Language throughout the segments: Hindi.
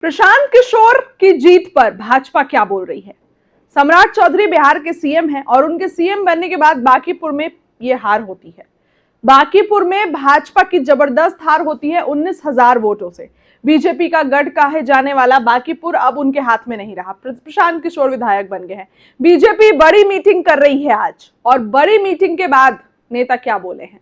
प्रशांत किशोर की जीत पर भाजपा क्या बोल रही है? सम्राट चौधरी बिहार के सीएम हैं और उनके सीएम बनने के बाद बांकीपुर में ये हार होती है। बांकीपुर में भाजपा की जबरदस्त हार होती है 19,000 वोटों से। बीजेपी का गढ़ कहे जाने वाला बांकीपुर अब उनके हाथ में नहीं रहा। प्रशांत किशोर विधायक बन गए हैं। बीजेपी बड़ी मीटिंग कर रही है आज, और बड़ी मीटिंग के बाद नेता क्या बोले हैं?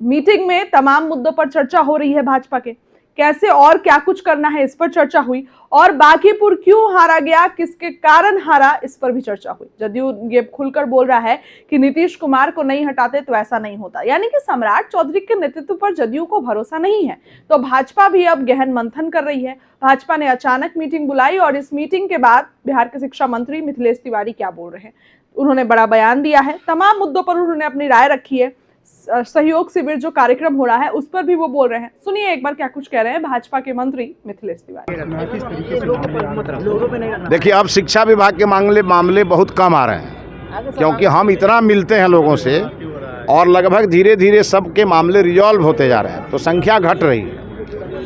मीटिंग में तमाम मुद्दों पर चर्चा हो रही है। भाजपा के कैसे और क्या कुछ करना है, इस पर चर्चा हुई, और बांकीपुर क्यों हारा गया, किसके कारण हारा, इस पर भी चर्चा हुई। जदयू ये खुलकर बोल रहा है कि नीतीश कुमार को नहीं हटाते तो ऐसा नहीं होता, यानी कि सम्राट चौधरी के नेतृत्व पर जदयू को भरोसा नहीं है। तो भाजपा भी अब गहन मंथन कर रही है। भाजपा ने अचानक मीटिंग बुलाई और इस मीटिंग के बाद बिहार के शिक्षा मंत्री मिथिलेश तिवारी क्या बोल रहे हैं, उन्होंने बड़ा बयान दिया है। तमाम मुद्दों पर उन्होंने अपनी राय रखी है। सहयोग शिविर जो कार्यक्रम हो रहा है उस पर भी वो बोल रहे हैं। सुनिए एक बार क्या कुछ कह रहे हैं भाजपा के मंत्री मिथिलेश तिवारी। देखिए, अब शिक्षा विभाग के मामले बहुत कम आ रहे हैं, क्योंकि हम इतना मिलते हैं लोगों से और लगभग धीरे धीरे सबके मामले रिजॉल्व होते जा रहे हैं, तो संख्या घट रही है।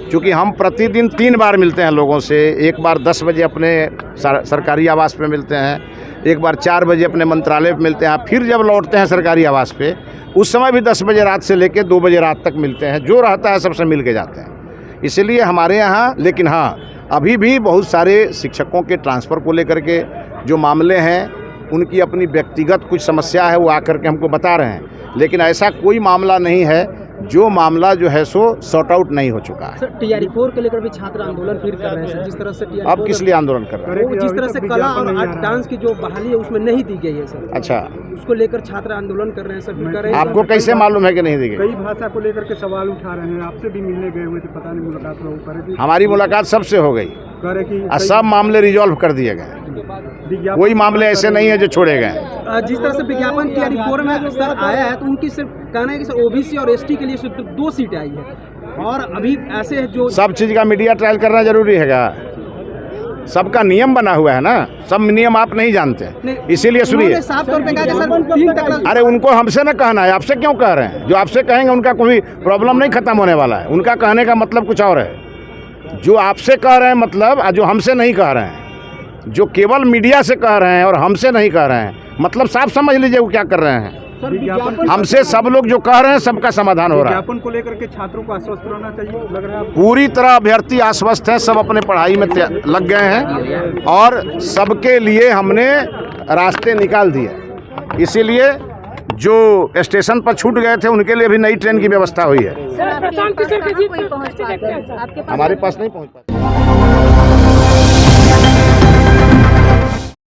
क्योंकि हम प्रतिदिन 3 बार मिलते हैं लोगों से। एक बार 10 बजे अपने सरकारी आवास पे मिलते हैं, एक बार 4 बजे अपने मंत्रालय पे मिलते हैं, फिर जब लौटते हैं सरकारी आवास पे उस समय भी 10 बजे रात से लेकर 2 बजे रात तक मिलते हैं। जो रहता है सबसे मिल के जाते हैं। इसलिए हमारे यहाँ, लेकिन हाँ, अभी भी बहुत सारे शिक्षकों के ट्रांसफ़र को लेकर के जो मामले हैं, उनकी अपनी व्यक्तिगत कुछ समस्या है, वो आकर के हमको बता रहे हैं। लेकिन ऐसा कोई मामला नहीं है जो मामला जो है सो सॉर्ट आउट नहीं हो चुका है। सर, TRE-4 के लेकर भी छात्र आंदोलन फिर कर रहे हैं सर, जिस तरह से अब किस लिए आंदोलन कर रहे हैं? जिस तरह से कला और आर्ट डांस की जो बहाली है उसमें नहीं दी गई है सर। अच्छा, उसको लेकर छात्र आंदोलन कर रहे हैं सर, फिर कर रहे हैं। आपको कैसे मालूम है कि नहीं दी गई? कई भाषा को लेकर के सवाल उठा रहे हैं। आपसे भी मिलने गए हुए थे, पता नहीं मुलाकात हो करे। हमारी मुलाकात सबसे हो गई और सब मामले रिजॉल्व कर दिए गए। कोई मामले ऐसे नहीं है जो छोड़े गए। जिस तरह से विज्ञापन TRE-4 में सर आया है, तो उनकी सिर्फ कहना है कि सर OBC और ST के लिए सिर्फ 2 सीटें आई है, और अभी ऐसे जो सब चीज़ का मीडिया ट्रायल करना जरूरी है। सबका नियम बना हुआ है ना, सब नियम आप नहीं जानते, इसीलिए सुनिए। साफ तौर पे कहा कि सर 3 टकरा। अरे उनको हमसे ना कहना है, आपसे क्यों कह रहे हैं? जो आपसे कहेंगे उनका कोई प्रॉब्लम नहीं खत्म होने वाला है। उनका कहने का मतलब कुछ और है। जो आपसे कह रहे हैं मतलब, जो हमसे नहीं कह रहे हैं, जो केवल मीडिया से कह रहे हैं और हमसे नहीं कह रहे हैं, मतलब साफ समझ लीजिए वो क्या कर रहे हैं। हमसे सब लोग जो कह रहे हैं सबका समाधान हो रहा है। विज्ञापन को लेकर के छात्रों को आश्वस्त रहना चाहिए, लग रहा है। पूरी तरह अभ्यर्थी आश्वस्त हैं, सब अपने पढ़ाई में लग गए हैं और सबके लिए हमने रास्ते निकाल दिए। इसीलिए जो स्टेशन पर छूट गए थे उनके लिए भी नई ट्रेन की व्यवस्था हुई है। हमारे पास नहीं पहुंच पाते। हमारे पास नहीं पहुंच पाते।